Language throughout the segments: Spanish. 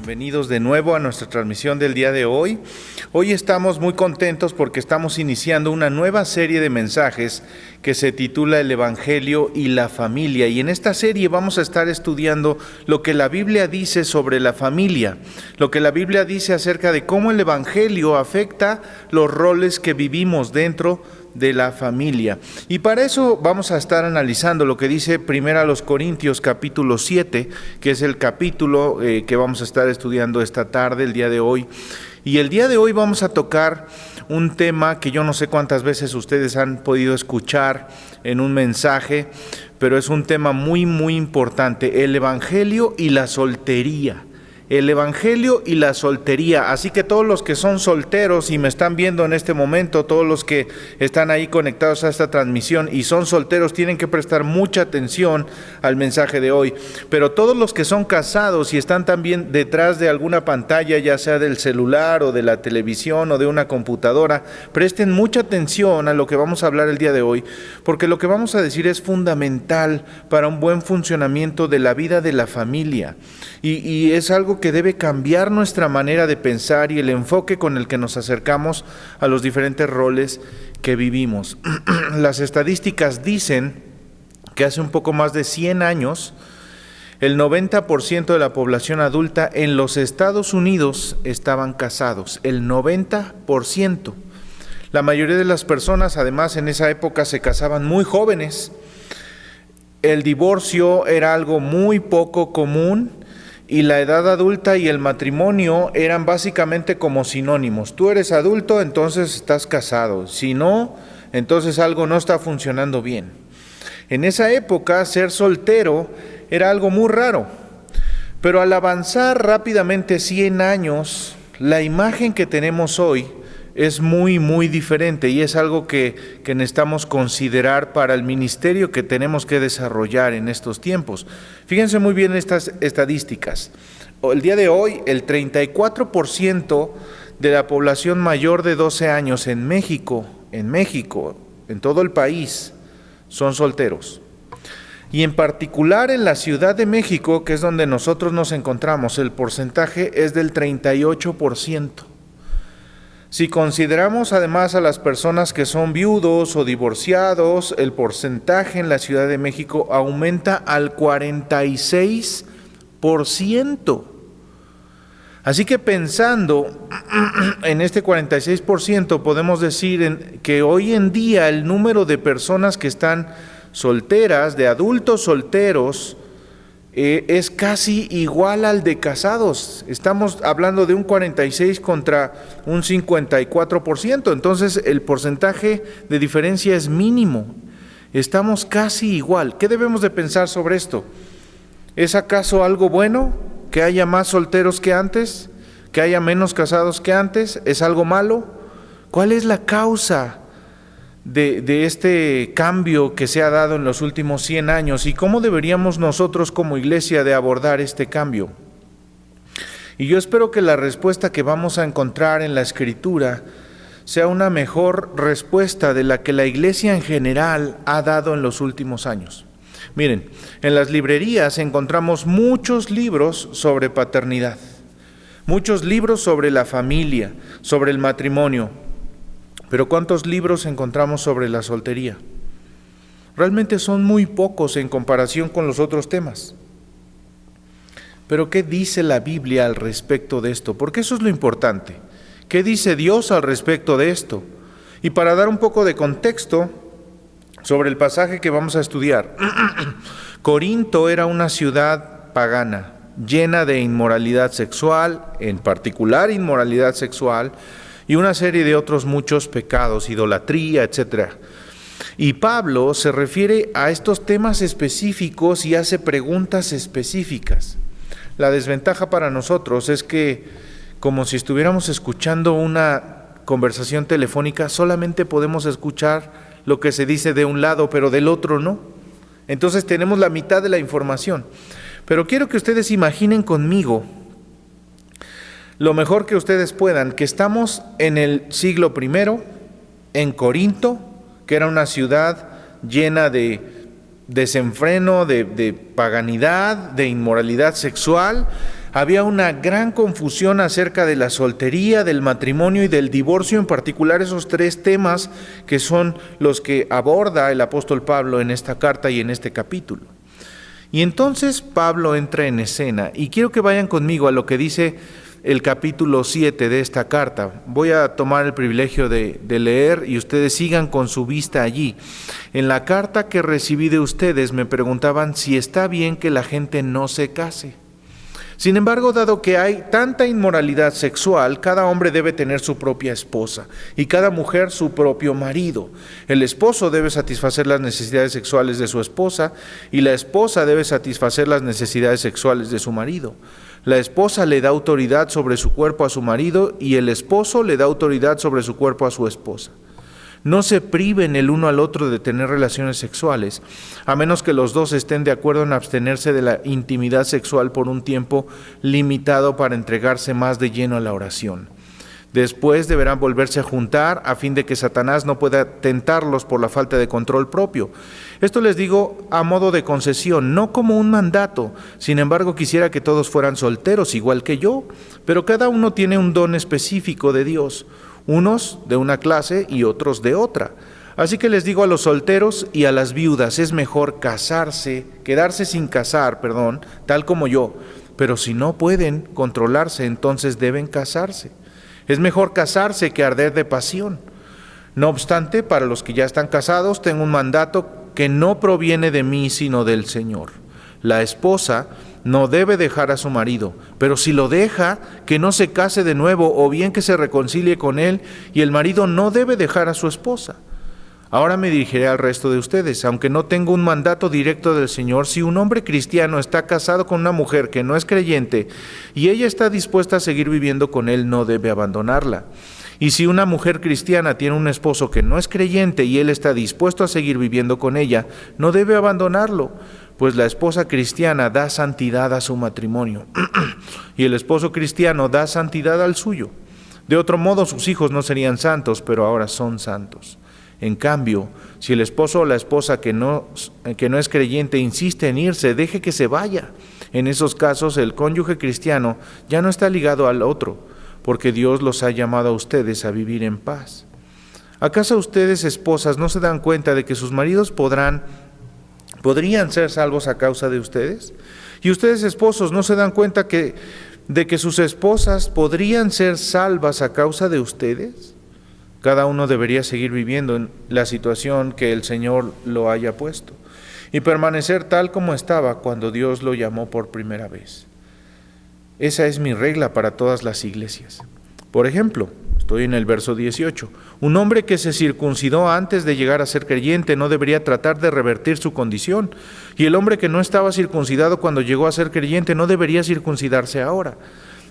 Bienvenidos de nuevo a nuestra transmisión del día de hoy. Hoy estamos muy contentos porque estamos iniciando una nueva serie de mensajes que se titula El Evangelio y la Familia. Y en esta serie vamos a estar estudiando lo que la Biblia dice sobre la familia, lo que la Biblia dice acerca de cómo el Evangelio afecta los roles que vivimos dentro de la familia. Y para eso vamos a estar analizando lo que dice 1 Corintios capítulo 7, que es el capítulo que vamos a estar estudiando esta tarde, el día de hoy. Y el día de hoy vamos a tocar un tema que yo no sé cuántas veces ustedes han podido escuchar en un mensaje, pero es un tema muy, muy importante: el Evangelio y la soltería. El Evangelio y la soltería. Así que todos los que son solteros y me están viendo en este momento, todos los que están ahí conectados a esta transmisión y son solteros, tienen que prestar mucha atención al mensaje de hoy. Pero todos los que son casados y están también detrás de alguna pantalla, ya sea del celular o de la televisión o de una computadora, presten mucha atención a lo que vamos a hablar el día de hoy, porque lo que vamos a decir es fundamental para un buen funcionamiento de la vida de la familia. Y es algo que debe cambiar nuestra manera de pensar y el enfoque con el que nos acercamos a los diferentes roles que vivimos. Las estadísticas dicen que hace un poco más de 100 años, el 90% de la población adulta en los Estados Unidos estaban casados, el 90%. La mayoría de las personas, además, en esa época se casaban muy jóvenes. El divorcio era algo muy poco común. Y la edad adulta y el matrimonio eran básicamente como sinónimos. Tú eres adulto, entonces estás casado. Si no, entonces algo no está funcionando bien. En esa época, ser soltero era algo muy raro. Pero al avanzar rápidamente 100 años, la imagen que tenemos hoy es muy, muy diferente y es algo que necesitamos considerar para el ministerio que tenemos que desarrollar en estos tiempos. Fíjense muy bien estas estadísticas. El día de hoy, el 34% de la población mayor de 12 años en México, en todo el país, son solteros. Y en particular en la Ciudad de México, que es donde nosotros nos encontramos, el porcentaje es del 38%. Si consideramos además a las personas que son viudos o divorciados, el porcentaje en la Ciudad de México aumenta al 46%. Así que pensando en este 46%, podemos decir que hoy en día el número de personas que están solteras, de adultos solteros, es casi igual al de casados. Estamos hablando de un 46 contra un 54%, entonces el porcentaje de diferencia es mínimo. Estamos casi igual. ¿Qué debemos de pensar sobre esto? ¿Es acaso algo bueno que haya más solteros que antes? ¿Que haya menos casados que antes? ¿Es algo malo? ¿Cuál es la causa de este cambio que se ha dado en los últimos 100 años y cómo deberíamos nosotros como iglesia de abordar este cambio? Y yo espero que la respuesta que vamos a encontrar en la Escritura sea una mejor respuesta de la que la iglesia en general ha dado en los últimos años. Miren, en las librerías encontramos muchos libros sobre paternidad, muchos libros sobre la familia, sobre el matrimonio. Pero ¿cuántos libros encontramos sobre la soltería? Realmente son muy pocos en comparación con los otros temas. Pero ¿qué dice la Biblia al respecto de esto? Porque eso es lo importante. ¿Qué dice Dios al respecto de esto? Y para dar un poco de contexto sobre el pasaje que vamos a estudiar, Corinto era una ciudad pagana, llena de inmoralidad sexual, en particular inmoralidad sexual, y una serie de otros muchos pecados, idolatría, etc. Y Pablo se refiere a estos temas específicos y hace preguntas específicas. La desventaja para nosotros es que, como si estuviéramos escuchando una conversación telefónica, solamente podemos escuchar lo que se dice de un lado, pero del otro no. Entonces tenemos la mitad de la información. Pero quiero que ustedes imaginen conmigo, lo mejor que ustedes puedan, que estamos en el siglo I, en Corinto, que era una ciudad llena de desenfreno, de paganidad, de inmoralidad sexual. Había una gran confusión acerca de la soltería, del matrimonio y del divorcio, en particular esos tres temas que son los que aborda el apóstol Pablo en esta carta y en este capítulo. Y entonces Pablo entra en escena, y quiero que vayan conmigo a lo que dice el capítulo 7 de esta carta. Voy a tomar el privilegio de leer y ustedes sigan con su vista allí. En la carta que recibí de ustedes me preguntaban si está bien que la gente no se case. Sin embargo, dado que hay tanta inmoralidad sexual, cada hombre debe tener su propia esposa y cada mujer su propio marido. El esposo debe satisfacer las necesidades sexuales de su esposa y la esposa debe satisfacer las necesidades sexuales de su marido. La esposa le da autoridad sobre su cuerpo a su marido y el esposo le da autoridad sobre su cuerpo a su esposa. No se priven el uno al otro de tener relaciones sexuales, a menos que los dos estén de acuerdo en abstenerse de la intimidad sexual por un tiempo limitado para entregarse más de lleno a la oración. Después deberán volverse a juntar a fin de que Satanás no pueda tentarlos por la falta de control propio. Esto les digo a modo de concesión, no como un mandato. Sin embargo, quisiera que todos fueran solteros igual que yo, pero cada uno tiene un don específico de Dios. Unos de una clase y otros de otra. Así que les digo a los solteros y a las viudas, es mejor quedarse sin casar, tal como yo. Pero si no pueden controlarse, entonces deben casarse. Es mejor casarse que arder de pasión. No obstante, para los que ya están casados, tengo un mandato que no proviene de mí, sino del Señor. La esposa no debe dejar a su marido, pero si lo deja, que no se case de nuevo o bien que se reconcilie con él, y el marido no debe dejar a su esposa. Ahora me dirigiré al resto de ustedes. Aunque no tengo un mandato directo del Señor, si un hombre cristiano está casado con una mujer que no es creyente y ella está dispuesta a seguir viviendo con él, no debe abandonarla. Y si una mujer cristiana tiene un esposo que no es creyente y él está dispuesto a seguir viviendo con ella, no debe abandonarlo, pues la esposa cristiana da santidad a su matrimonio y el esposo cristiano da santidad al suyo. De otro modo, sus hijos no serían santos, pero ahora son santos. En cambio, si el esposo o la esposa que no es creyente insiste en irse, deje que se vaya. En esos casos, el cónyuge cristiano ya no está ligado al otro, porque Dios los ha llamado a ustedes a vivir en paz. ¿Acaso ustedes, esposas, no se dan cuenta de que sus maridos podrían ser salvos a causa de ustedes? ¿Y ustedes, esposos, no se dan cuenta de que sus esposas podrían ser salvas a causa de ustedes? Cada uno debería seguir viviendo en la situación que el Señor lo haya puesto y permanecer tal como estaba cuando Dios lo llamó por primera vez. Esa es mi regla para todas las iglesias. Por ejemplo, estoy en el verso 18. Un hombre que se circuncidó antes de llegar a ser creyente no debería tratar de revertir su condición. Y el hombre que no estaba circuncidado cuando llegó a ser creyente no debería circuncidarse ahora.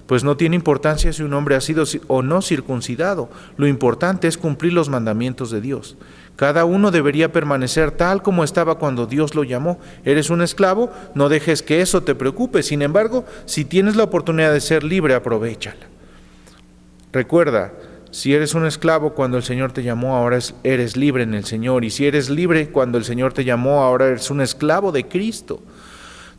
Pues no tiene importancia si un hombre ha sido o no circuncidado. Lo importante es cumplir los mandamientos de Dios. Cada uno debería permanecer tal como estaba cuando Dios lo llamó. ¿Eres un esclavo? No dejes que eso te preocupe. Sin embargo, si tienes la oportunidad de ser libre, aprovéchala. Recuerda, si eres un esclavo cuando el Señor te llamó, ahora eres libre en el Señor. Y si eres libre cuando el Señor te llamó, ahora eres un esclavo de Cristo.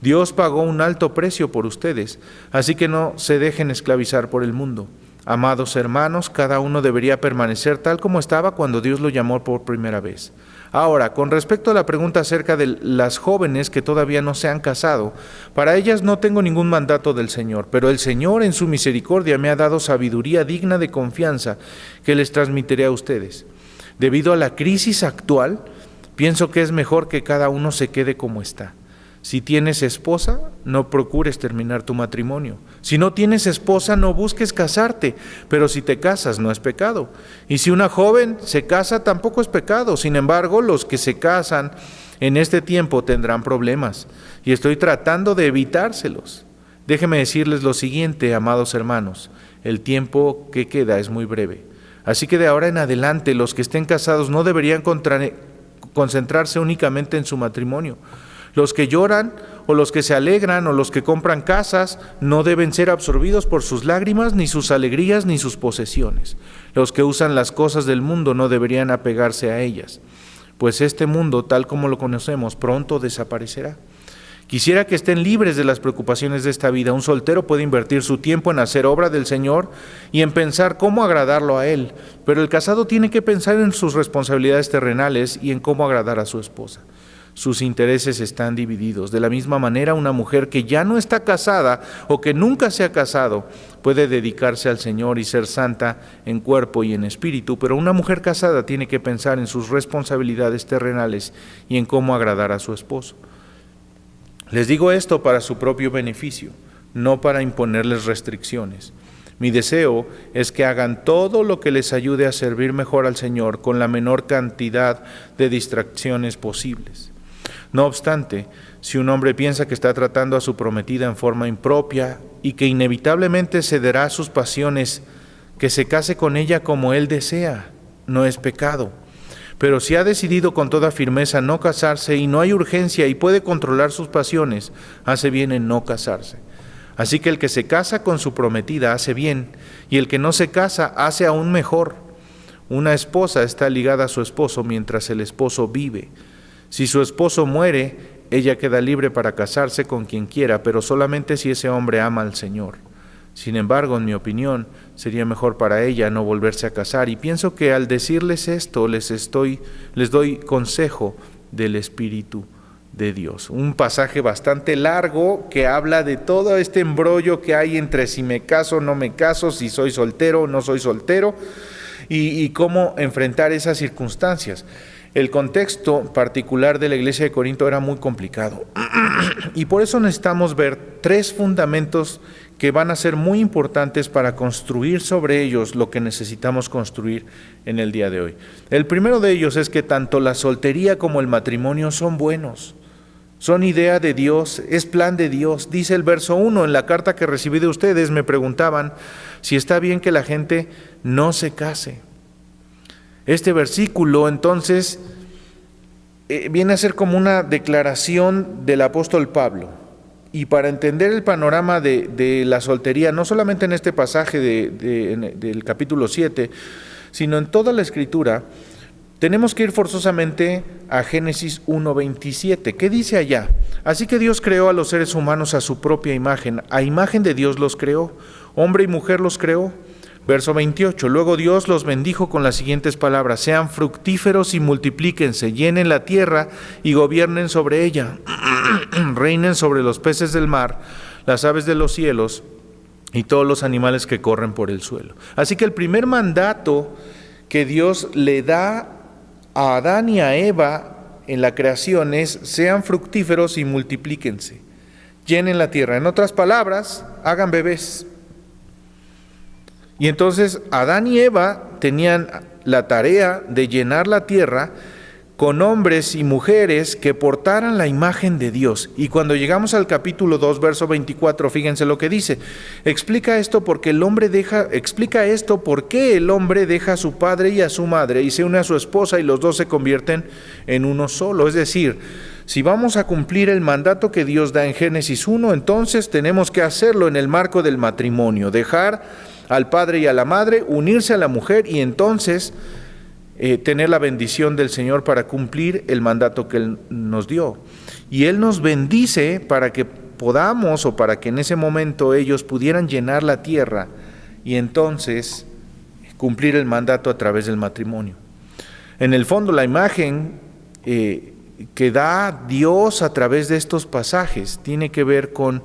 Dios pagó un alto precio por ustedes, así que no se dejen esclavizar por el mundo. Amados hermanos, cada uno debería permanecer tal como estaba cuando Dios lo llamó por primera vez. Ahora, con respecto a la pregunta acerca de las jóvenes que todavía no se han casado, para ellas no tengo ningún mandato del Señor, pero el Señor en su misericordia me ha dado sabiduría digna de confianza que les transmitiré a ustedes. Debido a la crisis actual, pienso que es mejor que cada uno se quede como está. Si tienes esposa, no procures terminar tu matrimonio. Si no tienes esposa, no busques casarte, pero si te casas, no es pecado. Y si una joven se casa, tampoco es pecado. Sin embargo, los que se casan en este tiempo tendrán problemas, y estoy tratando de evitárselos. Déjenme decirles lo siguiente, amados hermanos, el tiempo que queda es muy breve. Así que de ahora en adelante, los que estén casados no deberían concentrarse únicamente en su matrimonio. Los que lloran o los que se alegran o los que compran casas no deben ser absorbidos por sus lágrimas, ni sus alegrías, ni sus posesiones. Los que usan las cosas del mundo no deberían apegarse a ellas, pues este mundo, tal como lo conocemos, pronto desaparecerá. Quisiera que estén libres de las preocupaciones de esta vida. Un soltero puede invertir su tiempo en hacer obra del Señor y en pensar cómo agradarlo a Él, pero el casado tiene que pensar en sus responsabilidades terrenales y en cómo agradar a su esposa. Sus intereses están divididos. De la misma manera, una mujer que ya no está casada o que nunca se ha casado puede dedicarse al Señor y ser santa en cuerpo y en espíritu, pero una mujer casada tiene que pensar en sus responsabilidades terrenales y en cómo agradar a su esposo. Les digo esto para su propio beneficio, no para imponerles restricciones. Mi deseo es que hagan todo lo que les ayude a servir mejor al Señor con la menor cantidad de distracciones posibles. No obstante, si un hombre piensa que está tratando a su prometida en forma impropia y que inevitablemente cederá a sus pasiones, que se case con ella como él desea, no es pecado. Pero si ha decidido con toda firmeza no casarse y no hay urgencia y puede controlar sus pasiones, hace bien en no casarse. Así que el que se casa con su prometida hace bien, y el que no se casa hace aún mejor. Una esposa está ligada a su esposo mientras el esposo vive. Si su esposo muere, ella queda libre para casarse con quien quiera, pero solamente si ese hombre ama al Señor. Sin embargo, en mi opinión, sería mejor para ella no volverse a casar, y pienso que al decirles esto les doy consejo del Espíritu de Dios. Un pasaje bastante largo que habla de todo este embrollo que hay entre si me caso o no me caso, si soy soltero o no soy soltero, y cómo enfrentar esas circunstancias. El contexto particular de la iglesia de Corinto era muy complicado y por eso necesitamos ver 3 fundamentos que van a ser muy importantes para construir sobre ellos lo que necesitamos construir en el día de hoy. El primero de ellos es que tanto la soltería como el matrimonio son buenos, son idea de Dios, es plan de Dios. Dice el verso 1, en la carta que recibí de ustedes me preguntaban si está bien que la gente no se case. Este versículo entonces viene a ser como una declaración del apóstol Pablo. Y para entender el panorama de la soltería, no solamente en este pasaje del capítulo 7, sino en toda la Escritura, tenemos que ir forzosamente a Génesis 1:27. ¿Qué dice allá? Así que Dios creó a los seres humanos a su propia imagen. A imagen de Dios los creó, hombre y mujer los creó. Verso 28, luego Dios los bendijo con las siguientes palabras: sean fructíferos y multiplíquense, llenen la tierra y gobiernen sobre ella, reinen sobre los peces del mar, las aves de los cielos y todos los animales que corren por el suelo. Así que el primer mandato que Dios le da a Adán y a Eva en la creación es: sean fructíferos y multiplíquense, llenen la tierra. En otras palabras, hagan bebés. Y entonces Adán y Eva tenían la tarea de llenar la tierra con hombres y mujeres que portaran la imagen de Dios. Y cuando llegamos al capítulo 2, verso 24, fíjense lo que dice. Explica esto por qué el hombre deja a su padre y a su madre y se une a su esposa y los dos se convierten en uno solo. Es decir, si vamos a cumplir el mandato que Dios da en Génesis 1, entonces tenemos que hacerlo en el marco del matrimonio, dejar al padre y a la madre, unirse a la mujer y entonces tener la bendición del Señor para cumplir el mandato que Él nos dio. Y Él nos bendice para que podamos, o para que en ese momento ellos pudieran llenar la tierra y entonces cumplir el mandato a través del matrimonio. En el fondo, la imagen que da Dios a través de estos pasajes tiene que ver con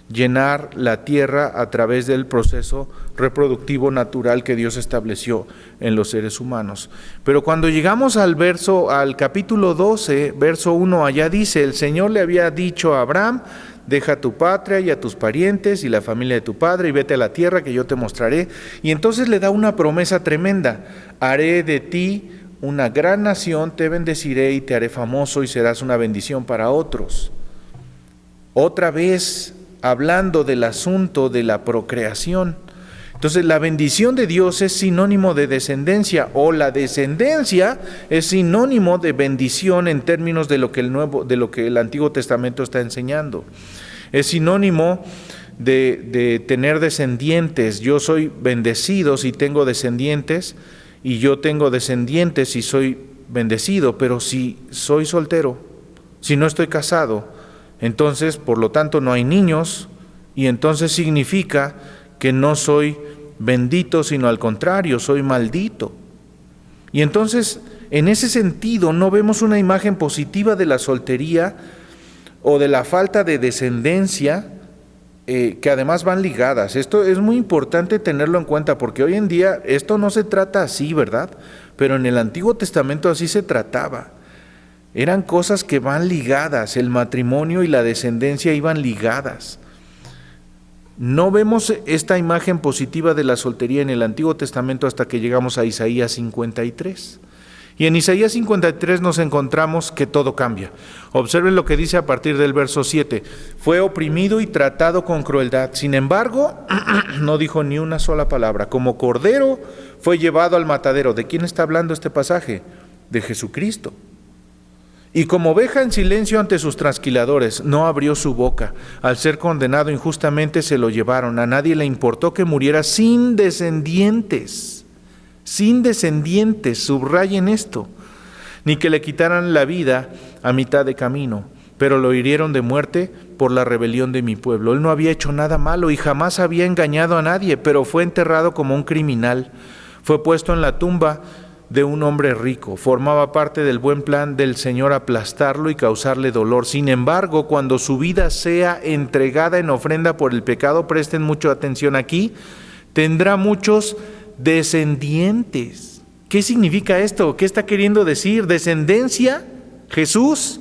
llenar la tierra a través del proceso reproductivo natural que Dios estableció en los seres humanos. Pero cuando llegamos al capítulo 12, verso 1, allá dice: el Señor le había dicho a Abraham: deja a tu patria y a tus parientes y la familia de tu padre y vete a la tierra que yo te mostraré. Y entonces le da una promesa tremenda: haré de ti una gran nación, te bendeciré y te haré famoso y serás una bendición para otros. Otra vez hablando del asunto de la procreación. Entonces, la bendición de Dios es sinónimo de descendencia, o la descendencia es sinónimo de bendición en términos de lo que el Antiguo Testamento está enseñando. Es sinónimo de tener descendientes. Yo soy bendecido si tengo descendientes, y yo tengo descendientes si soy bendecido, pero si soy soltero, si no estoy casado, Entonces, por lo tanto, no hay niños, y entonces significa que no soy bendito, sino al contrario, soy maldito. Y entonces, en ese sentido, no vemos una imagen positiva de la soltería o de la falta de descendencia, que además van ligadas. Esto es muy importante tenerlo en cuenta, porque hoy en día esto no se trata así, ¿verdad? Pero en el Antiguo Testamento así se trataba. Eran cosas que van ligadas, el matrimonio y la descendencia iban ligadas. No vemos esta imagen positiva de la soltería en el Antiguo Testamento hasta que llegamos a Isaías 53. Y en Isaías 53 nos encontramos que todo cambia. Observen lo que dice a partir del verso 7. Fue oprimido y tratado con crueldad. Sin embargo, no dijo ni una sola palabra. Como cordero fue llevado al matadero. ¿De quién está hablando este pasaje? De Jesucristo. Y como oveja en silencio ante sus trasquiladores, no abrió su boca. Al ser condenado injustamente se lo llevaron. A nadie le importó que muriera sin descendientes. Sin descendientes, subrayen esto. Ni que le quitaran la vida a mitad de camino. Pero lo hirieron de muerte por la rebelión de mi pueblo. Él no había hecho nada malo y jamás había engañado a nadie, pero fue enterrado como un criminal. Fue puesto en la tumba de un hombre rico. Formaba parte del buen plan del Señor aplastarlo y causarle dolor. Sin embargo, cuando su vida sea entregada en ofrenda por el pecado, presten mucha atención aquí, tendrá muchos descendientes. ¿Qué significa esto? ¿Qué está queriendo decir? ¿Descendencia? Jesús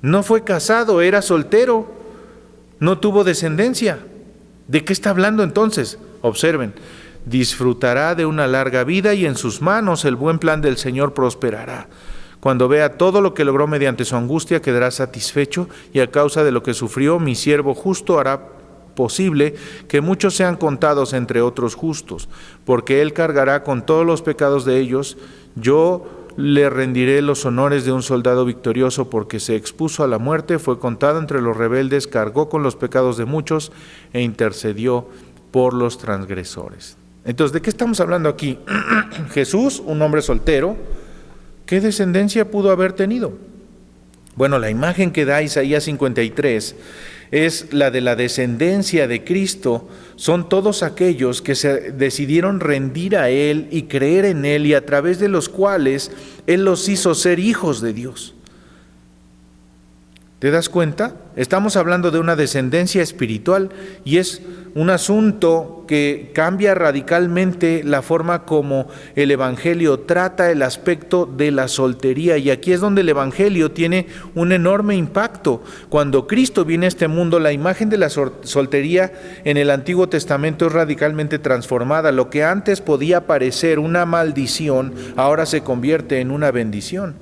no fue casado, era soltero, no tuvo descendencia. ¿De qué está hablando entonces? Observen. Disfrutará de una larga vida y en sus manos el buen plan del Señor prosperará. Cuando vea todo lo que logró mediante su angustia, quedará satisfecho, y a causa de lo que sufrió, mi siervo justo hará posible que muchos sean contados entre otros justos, porque él cargará con todos los pecados de ellos. Yo le rendiré los honores de un soldado victorioso, porque se expuso a la muerte, fue contado entre los rebeldes, cargó con los pecados de muchos e intercedió por los transgresores. Entonces, ¿de qué estamos hablando aquí? Jesús, un hombre soltero, ¿qué descendencia pudo haber tenido? Bueno, la imagen que da Isaías 53 es la de la descendencia de Cristo. Son todos aquellos que se decidieron rendir a Él y creer en Él, y a través de los cuales Él los hizo ser hijos de Dios. ¿Te das cuenta? Estamos hablando de una descendencia espiritual, y es un asunto que cambia radicalmente la forma como el Evangelio trata el aspecto de la soltería. Y aquí es donde el Evangelio tiene un enorme impacto. Cuando Cristo viene a este mundo, la imagen de la soltería en el Antiguo Testamento es radicalmente transformada. Lo que antes podía parecer una maldición, ahora se convierte en una bendición.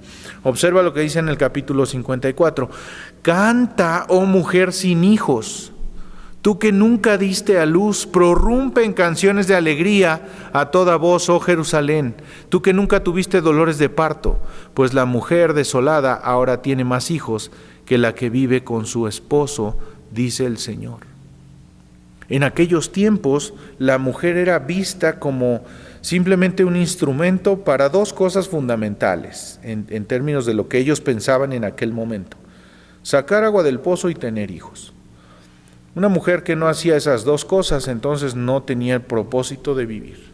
Observa lo que dice en el capítulo 54. Canta, oh mujer sin hijos, tú que nunca diste a luz, prorrumpe en canciones de alegría a toda voz, oh Jerusalén, tú que nunca tuviste dolores de parto, pues la mujer desolada ahora tiene más hijos que la que vive con su esposo, dice el Señor. En aquellos tiempos, la mujer era vista como simplemente un instrumento para dos cosas fundamentales, en términos de lo que ellos pensaban en aquel momento: sacar agua del pozo y tener hijos. Una mujer que no hacía esas dos cosas, entonces no tenía el propósito de vivir.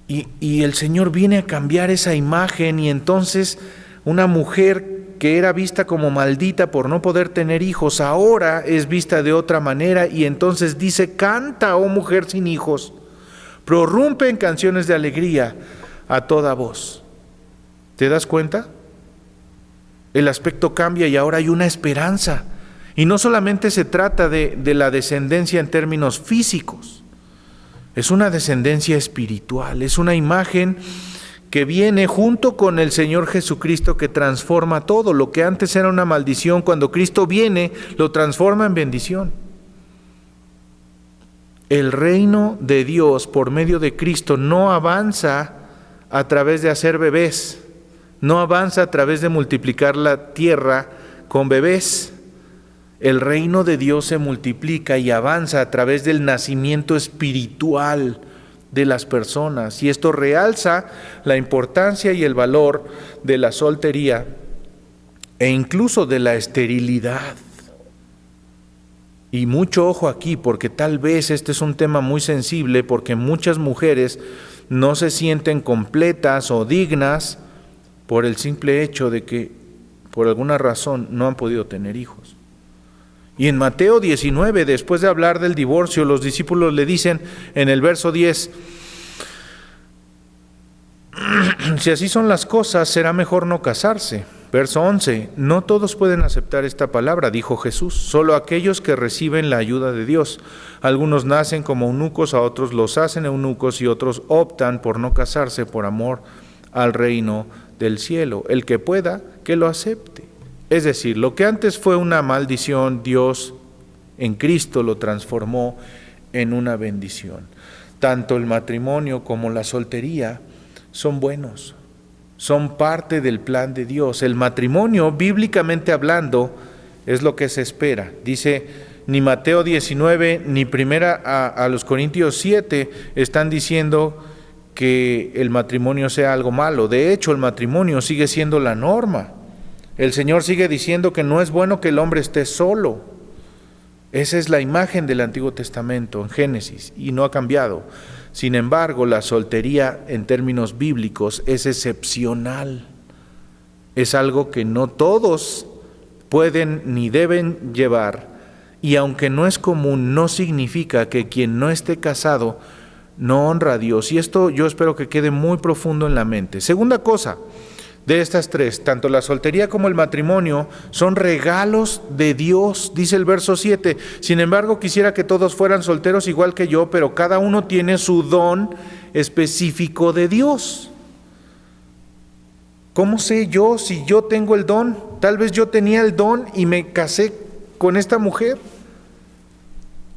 Y el Señor viene a cambiar esa imagen, y entonces una mujer que era vista como maldita por no poder tener hijos, ahora es vista de otra manera, y entonces dice: canta, oh mujer sin hijos, prorrumpe en canciones de alegría a toda voz. ¿Te das cuenta? El aspecto cambia y ahora hay una esperanza. Y no solamente se trata de la descendencia en términos físicos, es una descendencia espiritual, es una imagen que viene junto con el Señor Jesucristo, que transforma todo. Lo que antes era una maldición, cuando Cristo viene, lo transforma en bendición. El reino de Dios por medio de Cristo no avanza a través de hacer bebés, no avanza a través de multiplicar la tierra con bebés. El reino de Dios se multiplica y avanza a través del nacimiento espiritual de las personas, y esto realza la importancia y el valor de la soltería e incluso de la esterilidad. Y mucho ojo aquí, porque tal vez este es un tema muy sensible, porque muchas mujeres no se sienten completas o dignas por el simple hecho de que por alguna razón no han podido tener hijos. Y en Mateo 19, después de hablar del divorcio, los discípulos le dicen en el verso 10, si así son las cosas, será mejor no casarse. Verso 11, no todos pueden aceptar esta palabra, dijo Jesús, solo aquellos que reciben la ayuda de Dios. Algunos nacen como eunucos, a otros los hacen eunucos y otros optan por no casarse por amor al reino del cielo. El que pueda, que lo acepte. Es decir, lo que antes fue una maldición, Dios en Cristo lo transformó en una bendición. Tanto el matrimonio como la soltería son buenos. Son parte del plan de Dios. El matrimonio, bíblicamente hablando, es lo que se espera. Dice, ni Mateo 19, ni primera a los Corintios 7 están diciendo que el matrimonio sea algo malo. De hecho, el matrimonio sigue siendo la norma. El Señor sigue diciendo que no es bueno que el hombre esté solo. Esa es la imagen del Antiguo Testamento en Génesis y no ha cambiado. Sin embargo, la soltería en términos bíblicos es excepcional. Es algo que no todos pueden ni deben llevar. Y aunque no es común, no significa que quien no esté casado no honra a Dios. Y esto yo espero que quede muy profundo en la mente. Segunda cosa de estas tres, tanto la soltería como el matrimonio son regalos de Dios, dice el verso 7. Sin embargo, quisiera que todos fueran solteros igual que yo, pero cada uno tiene su don específico de Dios. ¿Cómo sé yo si yo tengo el don? Tal vez yo tenía el don y me casé con esta mujer.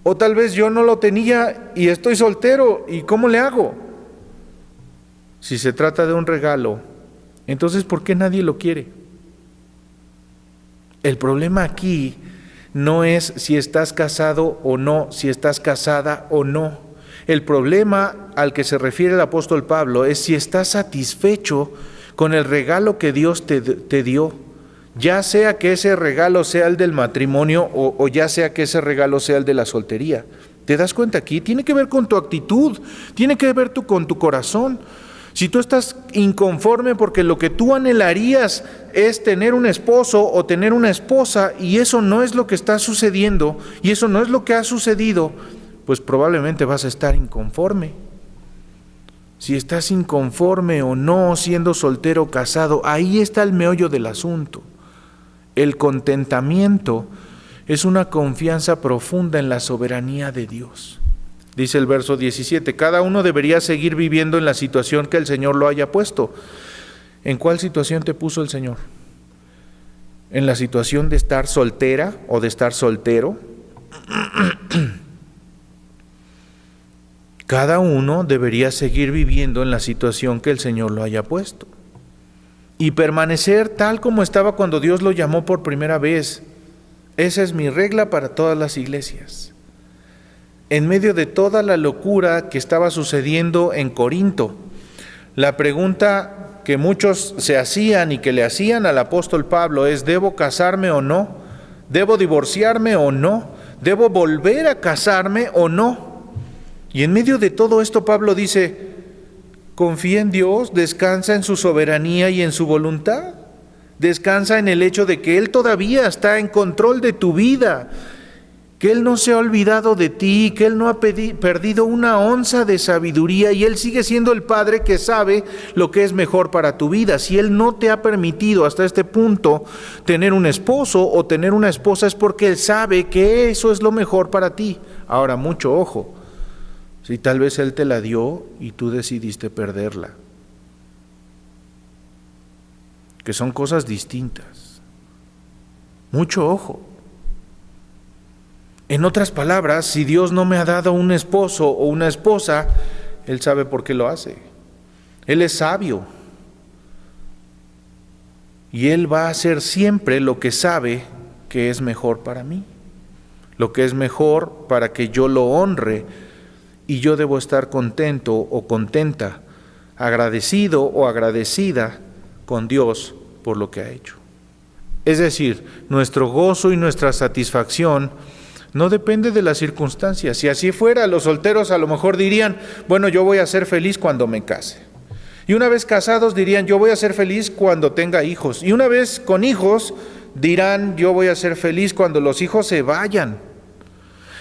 O tal vez yo no lo tenía y estoy soltero. ¿Y cómo le hago? Si se trata de un regalo, entonces ¿por qué nadie lo quiere? El problema aquí no es si estás casado o no, si estás casada o no. El problema al que se refiere el apóstol Pablo es si estás satisfecho con el regalo que Dios te dio, ya sea que ese regalo sea el del matrimonio o ya sea que ese regalo sea el de la soltería. ¿Te das cuenta aquí? Tiene que ver con tu actitud, tiene que ver con tu corazón. Si tú estás inconforme porque lo que tú anhelarías es tener un esposo o tener una esposa y eso no es lo que está sucediendo y eso no es lo que ha sucedido, pues probablemente vas a estar inconforme. Si estás inconforme o no, siendo soltero o casado, ahí está el meollo del asunto. El contentamiento es una confianza profunda en la soberanía de Dios. Dice el verso 17, cada uno debería seguir viviendo en la situación que el Señor lo haya puesto. ¿En cuál situación te puso el Señor? ¿En la situación de estar soltera o de estar soltero? Cada uno debería seguir viviendo en la situación que el Señor lo haya puesto y permanecer tal como estaba cuando Dios lo llamó por primera vez. Esa es mi regla para todas las iglesias. En medio de toda la locura que estaba sucediendo en Corinto, la pregunta que muchos se hacían y que le hacían al apóstol Pablo es: ¿debo casarme o no? ¿Debo divorciarme o no? ¿Debo volver a casarme o no? Y en medio de todo esto Pablo dice: confía en Dios, descansa en su soberanía y en su voluntad. Descansa en el hecho de que Él todavía está en control de tu vida, que Él no se ha olvidado de ti, que Él no ha perdido una onza de sabiduría y Él sigue siendo el Padre que sabe lo que es mejor para tu vida. Si Él no te ha permitido hasta este punto tener un esposo o tener una esposa, es porque Él sabe que eso es lo mejor para ti. Ahora, mucho ojo, si tal vez Él te la dio y tú decidiste perderla, que son cosas distintas. Mucho ojo. En otras palabras, si Dios no me ha dado un esposo o una esposa, Él sabe por qué lo hace. Él es sabio. Y Él va a hacer siempre lo que sabe que es mejor para mí. Lo que es mejor para que yo lo honre. Y yo debo estar contento o contenta, agradecido o agradecida con Dios por lo que ha hecho. Es decir, nuestro gozo y nuestra satisfacción No depende de las circunstancias. Si así fuera, los solteros a lo mejor dirían, bueno, yo voy a ser feliz cuando me case. Y una vez casados dirían, yo voy a ser feliz cuando tenga hijos. Y una vez con hijos dirán, yo voy a ser feliz cuando los hijos se vayan.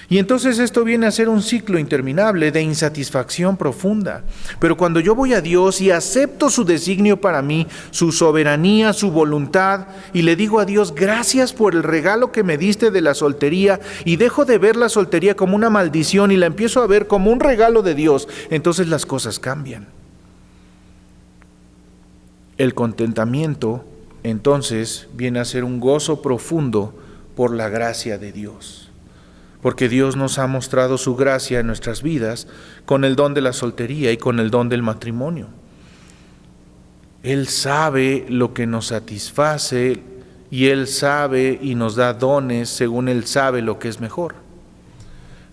Y entonces esto viene a ser un ciclo interminable de insatisfacción profunda. Pero cuando yo voy a Dios y acepto su designio para mí, su soberanía, su voluntad, y le digo a Dios, gracias por el regalo que me diste de la soltería, y dejo de ver la soltería como una maldición y la empiezo a ver como un regalo de Dios, entonces las cosas cambian. El contentamiento, entonces, viene a ser un gozo profundo por la gracia de Dios. Porque Dios nos ha mostrado su gracia en nuestras vidas con el don de la soltería y con el don del matrimonio. Él sabe lo que nos satisface y Él sabe y nos da dones según Él sabe lo que es mejor.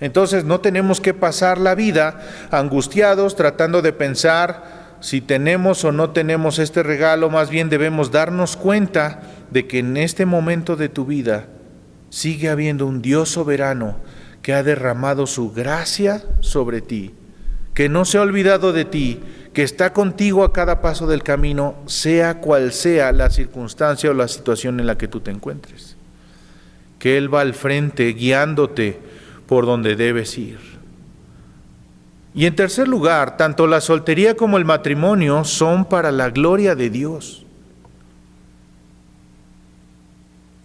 Entonces no tenemos que pasar la vida angustiados tratando de pensar si tenemos o no tenemos este regalo. Más bien debemos darnos cuenta de que en este momento de tu vida sigue habiendo un Dios soberano que ha derramado su gracia sobre ti, que no se ha olvidado de ti, que está contigo a cada paso del camino, sea cual sea la circunstancia o la situación en la que tú te encuentres. Que Él va al frente guiándote por donde debes ir. Y en tercer lugar, tanto la soltería como el matrimonio son para la gloria de Dios.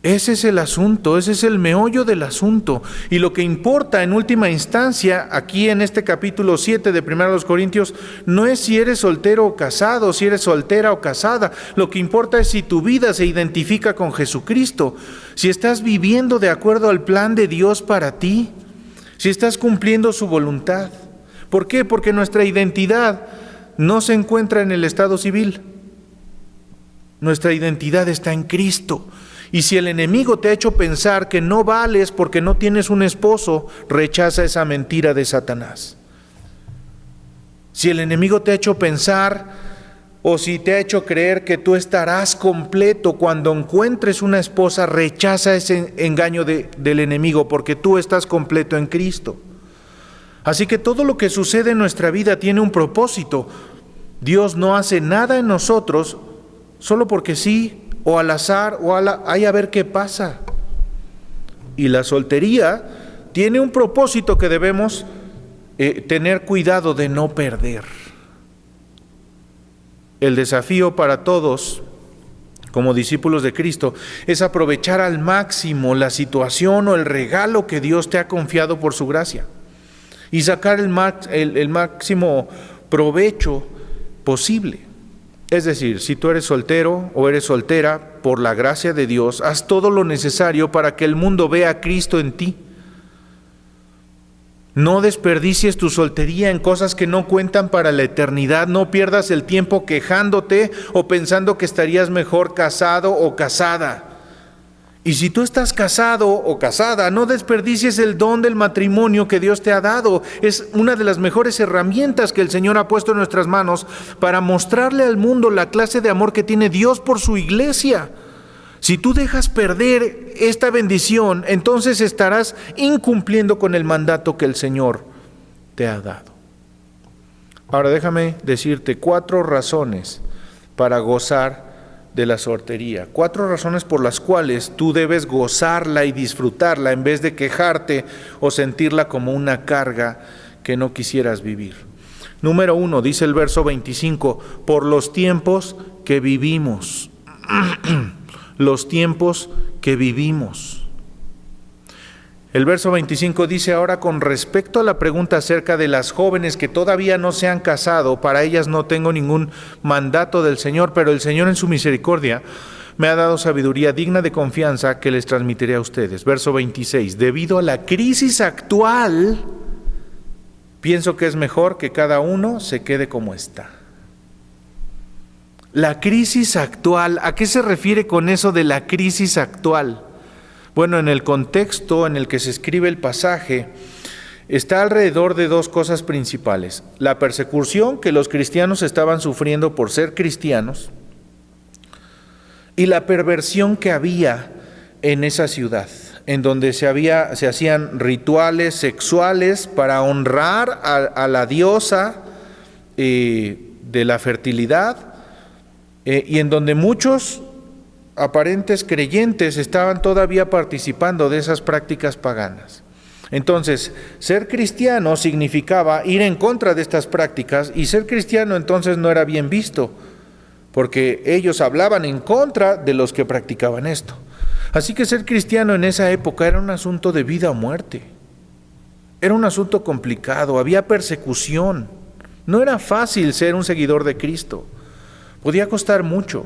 Ese es el asunto, ese es el meollo del asunto. Y lo que importa en última instancia, aquí en este capítulo 7 de 1 Corintios, no es si eres soltero o casado, si eres soltera o casada. Lo que importa es si tu vida se identifica con Jesucristo, si estás viviendo de acuerdo al plan de Dios para ti, si estás cumpliendo su voluntad. ¿Por qué? Porque nuestra identidad no se encuentra en el estado civil. Nuestra identidad está en Cristo. Y si el enemigo te ha hecho pensar que no vales porque no tienes un esposo, rechaza esa mentira de Satanás. Si el enemigo te ha hecho pensar o si te ha hecho creer que tú estarás completo cuando encuentres una esposa, rechaza ese engaño del enemigo porque tú estás completo en Cristo. Así que todo lo que sucede en nuestra vida tiene un propósito. Dios no hace nada en nosotros solo porque sí, o al azar, o a ver qué pasa. Y la soltería tiene un propósito que debemos tener cuidado de no perder. El desafío para todos, como discípulos de Cristo, es aprovechar al máximo la situación o el regalo que Dios te ha confiado por su gracia y sacar el máximo provecho posible. Es decir, si tú eres soltero o eres soltera, por la gracia de Dios, haz todo lo necesario para que el mundo vea a Cristo en ti. No desperdicies tu soltería en cosas que no cuentan para la eternidad. No pierdas el tiempo quejándote o pensando que estarías mejor casado o casada. Y si tú estás casado o casada, no desperdicies el don del matrimonio que Dios te ha dado. Es una de las mejores herramientas que el Señor ha puesto en nuestras manos para mostrarle al mundo la clase de amor que tiene Dios por su iglesia. Si tú dejas perder esta bendición, entonces estarás incumpliendo con el mandato que el Señor te ha dado. Ahora déjame decirte 4 razones para gozar de la soltería. 4 razones por las cuales tú debes gozarla y disfrutarla en vez de quejarte o sentirla como una carga que no quisieras vivir. Número 1, dice el verso 25, por los tiempos que vivimos. Los tiempos que vivimos. El verso 25 dice, ahora con respecto a la pregunta acerca de las jóvenes que todavía no se han casado, para ellas no tengo ningún mandato del Señor, pero el Señor en su misericordia me ha dado sabiduría digna de confianza que les transmitiré a ustedes. Verso 26, debido a la crisis actual, pienso que es mejor que cada uno se quede como está. La crisis actual, ¿a qué se refiere con eso de la crisis actual? Bueno, en el contexto en el que se escribe el pasaje, está alrededor de 2 cosas principales. La persecución que los cristianos estaban sufriendo por ser cristianos y la perversión que había en esa ciudad. en donde se hacían rituales sexuales para honrar a la diosa de la fertilidad, y en donde muchos aparentes creyentes estaban todavía participando de esas prácticas paganas. Entonces, ser cristiano significaba ir en contra de estas prácticas, y ser cristiano entonces no era bien visto, porque ellos hablaban en contra de los que practicaban esto. Así que ser cristiano en esa época era un asunto de vida o muerte. Era un asunto complicado, había persecución. No era fácil ser un seguidor de Cristo. Podía costar mucho.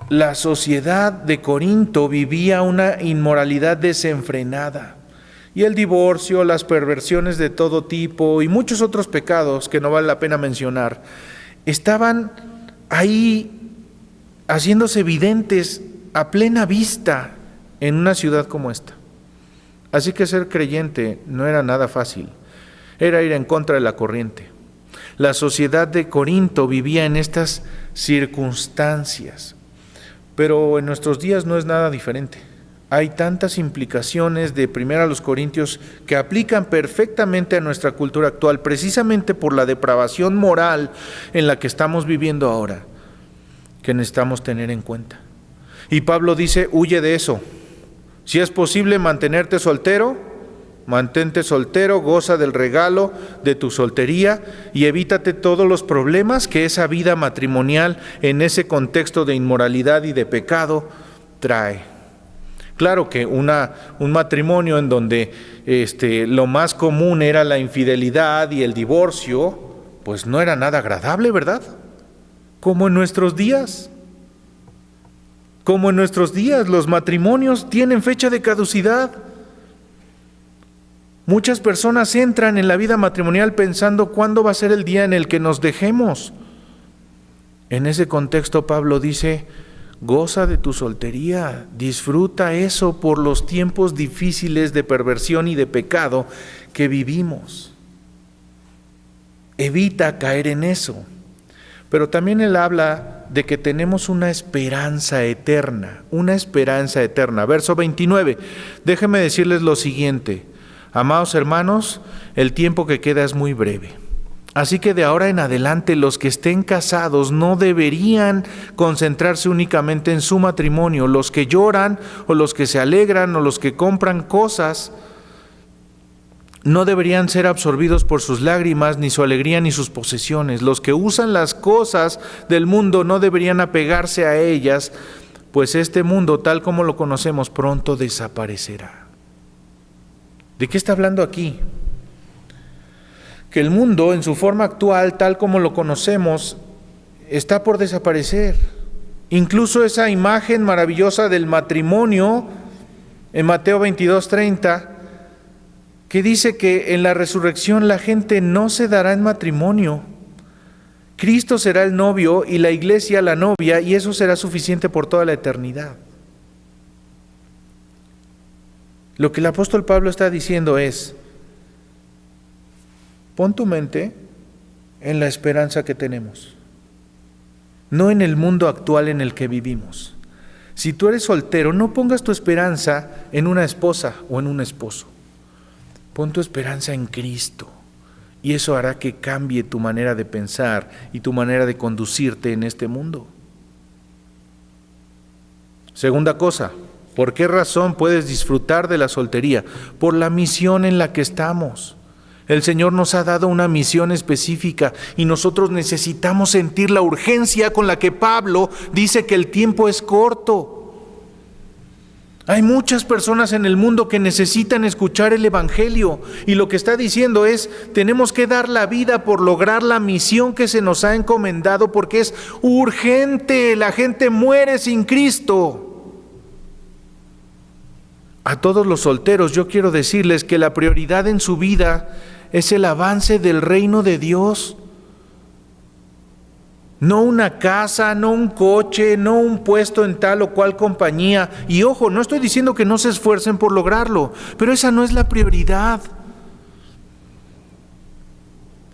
La sociedad de Corinto vivía una inmoralidad desenfrenada. Y el divorcio, las perversiones de todo tipo y muchos otros pecados que no vale la pena mencionar, estaban ahí haciéndose evidentes a plena vista en una ciudad como esta. Así que ser creyente no era nada fácil, era ir en contra de la corriente. La sociedad de Corinto vivía en estas circunstancias, pero en nuestros días no es nada diferente. Hay tantas implicaciones de 1 Corintios que aplican perfectamente a nuestra cultura actual, precisamente por la depravación moral en la que estamos viviendo ahora, que necesitamos tener en cuenta. Y Pablo dice, huye de eso. Si es posible mantenerte soltero, mantente soltero, goza del regalo de tu soltería y evítate todos los problemas que esa vida matrimonial en ese contexto de inmoralidad y de pecado trae. Claro que un matrimonio en donde lo más común era la infidelidad y el divorcio, pues no era nada agradable, ¿verdad? Como en nuestros días. Como en nuestros días, los matrimonios tienen fecha de caducidad. Muchas personas entran en la vida matrimonial pensando cuándo va a ser el día en el que nos dejemos. En ese contexto, Pablo dice, goza de tu soltería, disfruta eso por los tiempos difíciles de perversión y de pecado que vivimos. Evita caer en eso. Pero también él habla de que tenemos una esperanza eterna. Verso 29, déjenme decirles lo siguiente. Amados hermanos, el tiempo que queda es muy breve. Así que de ahora en adelante los que estén casados no deberían concentrarse únicamente en su matrimonio. Los que lloran o los que se alegran o los que compran cosas no deberían ser absorbidos por sus lágrimas, ni su alegría, ni sus posesiones. Los que usan las cosas del mundo no deberían apegarse a ellas, pues este mundo, tal como lo conocemos, pronto desaparecerá. ¿De qué está hablando aquí? Que el mundo, en su forma actual, tal como lo conocemos, está por desaparecer. Incluso esa imagen maravillosa del matrimonio, en Mateo 22:30, que dice que en la resurrección la gente no se dará en matrimonio. Cristo será el novio y la iglesia la novia, y eso será suficiente por toda la eternidad. Lo que el apóstol Pablo está diciendo es, pon tu mente en la esperanza que tenemos, no en el mundo actual en el que vivimos. Si tú eres soltero, no pongas tu esperanza en una esposa o en un esposo. Pon tu esperanza en Cristo, y eso hará que cambie tu manera de pensar y tu manera de conducirte en este mundo. Segunda cosa, ¿por qué razón puedes disfrutar de la soltería? Por la misión en la que estamos. El Señor nos ha dado una misión específica y nosotros necesitamos sentir la urgencia con la que Pablo dice que el tiempo es corto. Hay muchas personas en el mundo que necesitan escuchar el Evangelio, y lo que está diciendo es, tenemos que dar la vida por lograr la misión que se nos ha encomendado, porque es urgente, la gente muere sin Cristo. A todos los solteros yo quiero decirles que la prioridad en su vida es el avance del reino de Dios. No una casa, no un coche, no un puesto en tal o cual compañía. Y ojo, no estoy diciendo que no se esfuercen por lograrlo, pero esa no es la prioridad.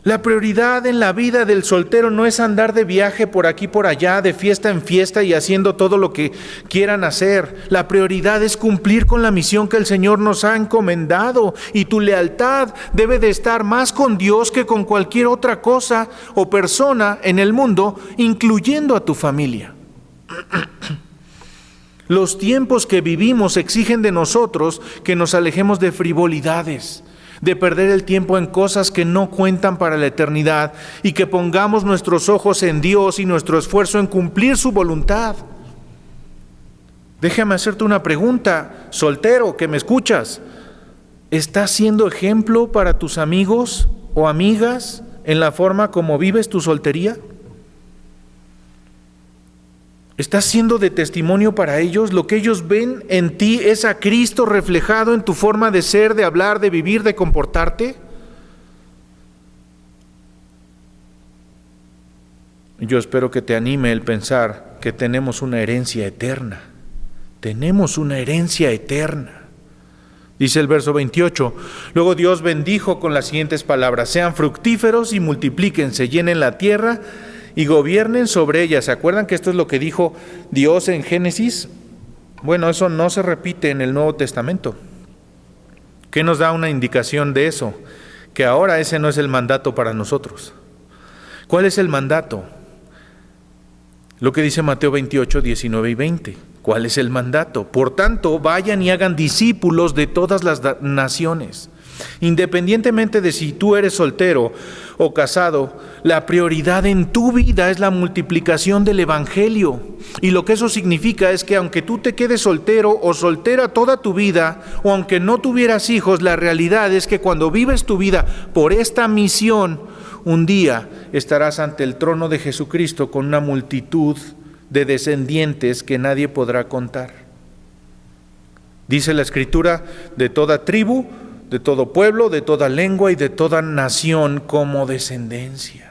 La prioridad en la vida del soltero no es andar de viaje por aquí por allá, de fiesta en fiesta y haciendo todo lo que quieran hacer. La prioridad es cumplir con la misión que el Señor nos ha encomendado, y tu lealtad debe de estar más con Dios que con cualquier otra cosa o persona en el mundo, incluyendo a tu familia. Los tiempos que vivimos exigen de nosotros que nos alejemos de frivolidades, de perder el tiempo en cosas que no cuentan para la eternidad, y que pongamos nuestros ojos en Dios y nuestro esfuerzo en cumplir su voluntad. Déjame hacerte una pregunta, soltero que me escuchas. ¿Estás siendo ejemplo para tus amigos o amigas en la forma como vives tu soltería? ¿Estás siendo de testimonio para ellos? ¿Lo que ellos ven en ti es a Cristo reflejado en tu forma de ser, de hablar, de vivir, de comportarte? Yo espero que te anime el pensar que tenemos una herencia eterna. Tenemos una herencia eterna. Dice el verso 28, luego Dios bendijo con las siguientes palabras: sean fructíferos y multiplíquense, llenen la tierra y gobiernen sobre ella. ¿Se acuerdan que esto es lo que dijo Dios en Génesis? Bueno, eso no se repite en el Nuevo Testamento. ¿Qué nos da una indicación de eso? Que ahora ese no es el mandato para nosotros. ¿Cuál es el mandato? Lo que dice Mateo 28, 19 y 20. ¿Cuál es el mandato? Por tanto, vayan y hagan discípulos de todas las naciones. Independientemente de si tú eres soltero o casado, la prioridad en tu vida es la multiplicación del Evangelio. Y lo que eso significa es que aunque tú te quedes soltero o soltera toda tu vida, o aunque no tuvieras hijos, la realidad es que cuando vives tu vida por esta misión, un día estarás ante el trono de Jesucristo con una multitud de descendientes que nadie podrá contar. Dice la Escritura, de toda tribu, de todo pueblo, de toda lengua y de toda nación como descendencia.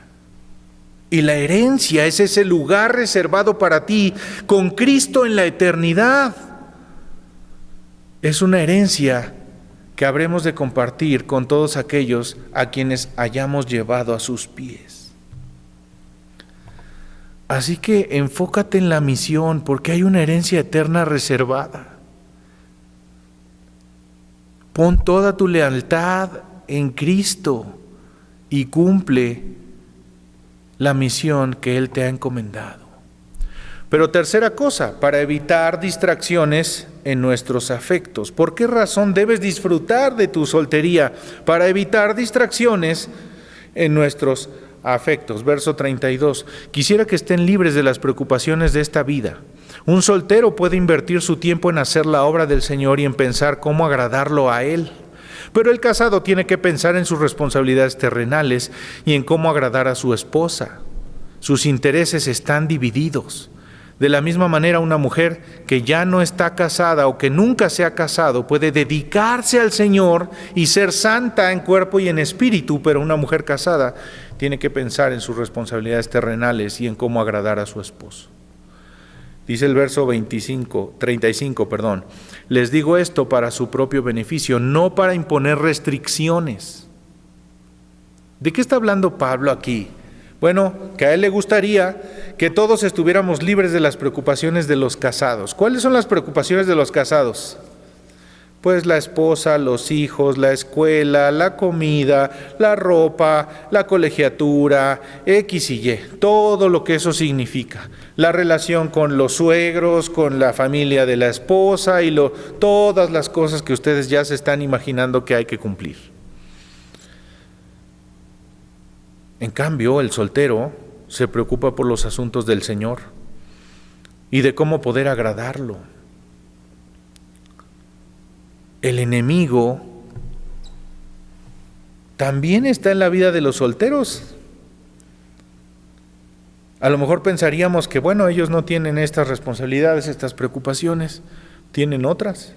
Y la herencia es ese lugar reservado para ti con Cristo en la eternidad. Es una herencia que habremos de compartir con todos aquellos a quienes hayamos llevado a sus pies. Así que enfócate en la misión, porque hay una herencia eterna reservada. Pon toda tu lealtad en Cristo y cumple la misión que Él te ha encomendado. Pero tercera cosa, para evitar distracciones en nuestros afectos. ¿Por qué razón debes disfrutar de tu soltería? Para evitar distracciones en nuestros afectos. Verso 32. Quisiera que estén libres de las preocupaciones de esta vida. Un soltero puede invertir su tiempo en hacer la obra del Señor y en pensar cómo agradarlo a Él. Pero el casado tiene que pensar en sus responsabilidades terrenales y en cómo agradar a su esposa. Sus intereses están divididos. De la misma manera, una mujer que ya no está casada o que nunca se ha casado puede dedicarse al Señor y ser santa en cuerpo y en espíritu, pero una mujer casada tiene que pensar en sus responsabilidades terrenales y en cómo agradar a su esposo. Dice el verso 35, les digo esto para su propio beneficio, no para imponer restricciones. ¿De qué está hablando Pablo aquí? Bueno, que a él le gustaría que todos estuviéramos libres de las preocupaciones de los casados. ¿Cuáles son las preocupaciones de los casados? Pues la esposa, los hijos, la escuela, la comida, la ropa, la colegiatura, X y Y, todo lo que eso significa. La relación con los suegros, con la familia de la esposa y todas las cosas que ustedes ya se están imaginando que hay que cumplir. En cambio, el soltero se preocupa por los asuntos del Señor y de cómo poder agradarlo. El enemigo también está en la vida de los solteros. A lo mejor pensaríamos que, bueno, ellos no tienen estas responsabilidades, estas preocupaciones, tienen otras.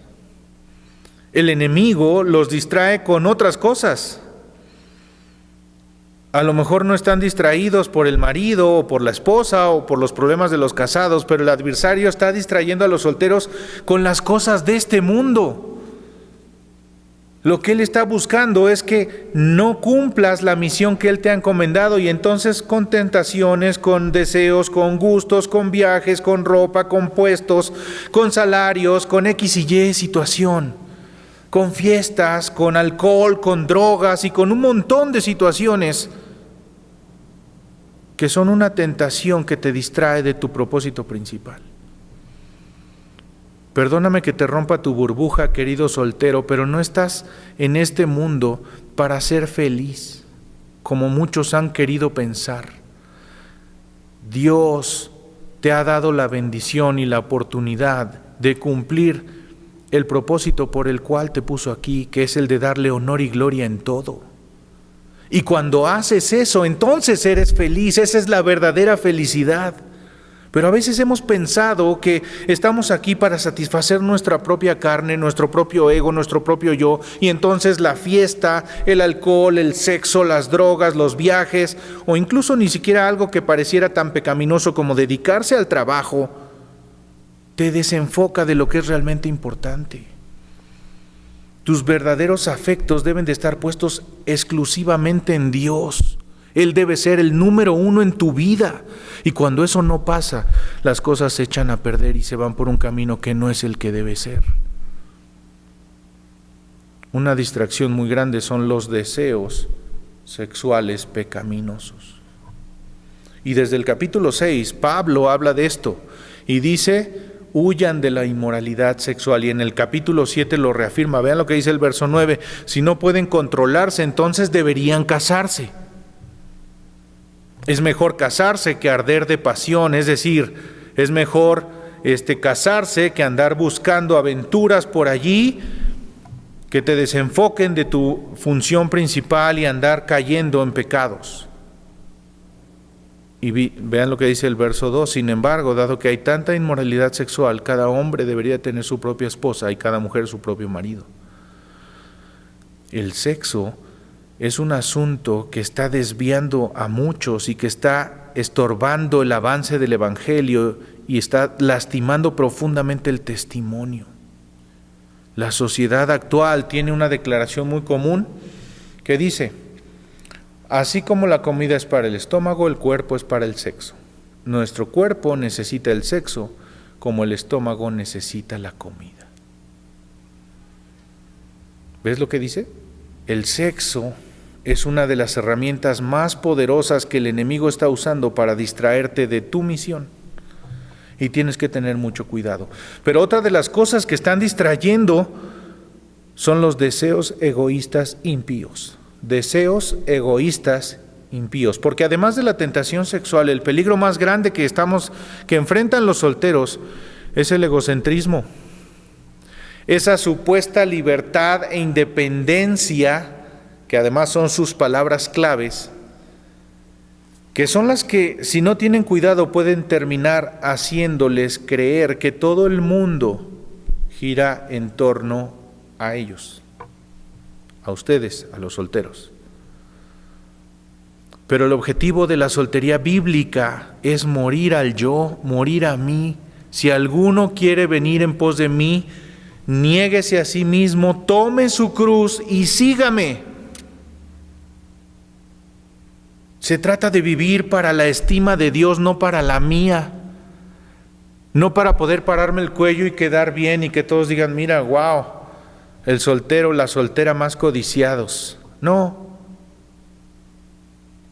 El enemigo los distrae con otras cosas. A lo mejor no están distraídos por el marido o por la esposa o por los problemas de los casados, pero el adversario está distrayendo a los solteros con las cosas de este mundo. Lo que Él está buscando es que no cumplas la misión que Él te ha encomendado, y entonces con tentaciones, con deseos, con gustos, con viajes, con ropa, con puestos, con salarios, con X y Y situación, con fiestas, con alcohol, con drogas y con un montón de situaciones que son una tentación que te distrae de tu propósito principal. Perdóname que te rompa tu burbuja, querido soltero, pero no estás en este mundo para ser feliz, como muchos han querido pensar. Dios te ha dado la bendición y la oportunidad de cumplir el propósito por el cual te puso aquí, que es el de darle honor y gloria en todo. Y cuando haces eso, entonces eres feliz. Esa es la verdadera felicidad. Pero a veces hemos pensado que estamos aquí para satisfacer nuestra propia carne, nuestro propio ego, nuestro propio yo, y entonces la fiesta, el alcohol, el sexo, las drogas, los viajes, o incluso ni siquiera algo que pareciera tan pecaminoso como dedicarse al trabajo, te desenfoca de lo que es realmente importante. Tus verdaderos afectos deben de estar puestos exclusivamente en Dios. Él debe ser el número uno en tu vida. Y cuando eso no pasa, las cosas se echan a perder y se van por un camino que no es el que debe ser. Una distracción muy grande son los deseos sexuales pecaminosos. Y desde el capítulo 6, Pablo habla de esto y dice: huyan de la inmoralidad sexual. Y en el capítulo 7 lo reafirma. Vean lo que dice el verso 9. Si no pueden controlarse, entonces deberían casarse. Es mejor casarse que arder de pasión, es decir, es mejor casarse que andar buscando aventuras por allí que te desenfoquen de tu función principal y andar cayendo en pecados. Y vean lo que dice el verso 2. Sin embargo, dado que hay tanta inmoralidad sexual, cada hombre debería tener su propia esposa y cada mujer su propio marido. El sexo es un asunto que está desviando a muchos y que está estorbando el avance del Evangelio y está lastimando profundamente el testimonio. La sociedad actual tiene una declaración muy común que dice: así como la comida es para el estómago, el cuerpo es para el sexo. Nuestro cuerpo necesita el sexo como el estómago necesita la comida. ¿Ves lo que dice? El sexo es una de las herramientas más poderosas que el enemigo está usando para distraerte de tu misión. Y tienes que tener mucho cuidado. Pero otra de las cosas que están distrayendo son los deseos egoístas impíos. Deseos egoístas impíos. Porque además de la tentación sexual, el peligro más grande que enfrentan los solteros es el egocentrismo. Esa supuesta libertad e independencia, que además son sus palabras claves, que son las que, si no tienen cuidado, pueden terminar haciéndoles creer que todo el mundo gira en torno a ellos, a ustedes, a los solteros. Pero el objetivo de la soltería bíblica es morir al yo, morir a mí. Si alguno quiere venir en pos de mí, niéguese a sí mismo, tome su cruz y sígame. Se trata de vivir para la estima de Dios, no para la mía. No para poder pararme el cuello y quedar bien y que todos digan: mira, wow, el soltero, la soltera más codiciados. No.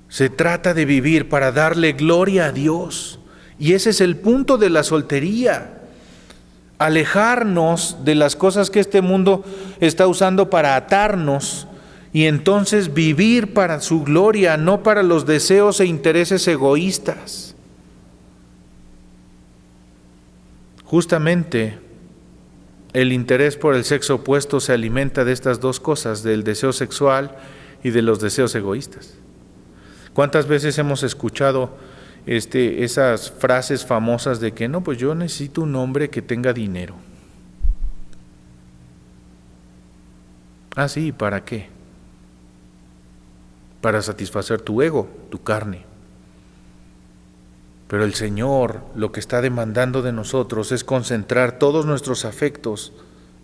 Se trata de vivir para darle gloria a Dios. Y ese es el punto de la soltería. Alejarnos de las cosas que este mundo está usando para atarnos y entonces vivir para su gloria, no para los deseos e intereses egoístas. Justamente el interés por el sexo opuesto se alimenta de estas dos cosas, del deseo sexual y de los deseos egoístas. ¿Cuántas veces hemos escuchado esas frases famosas de que no, pues yo necesito un hombre que tenga dinero? Ah, sí, ¿para qué? Para satisfacer tu ego, tu carne. Pero el Señor lo que está demandando de nosotros es concentrar todos nuestros afectos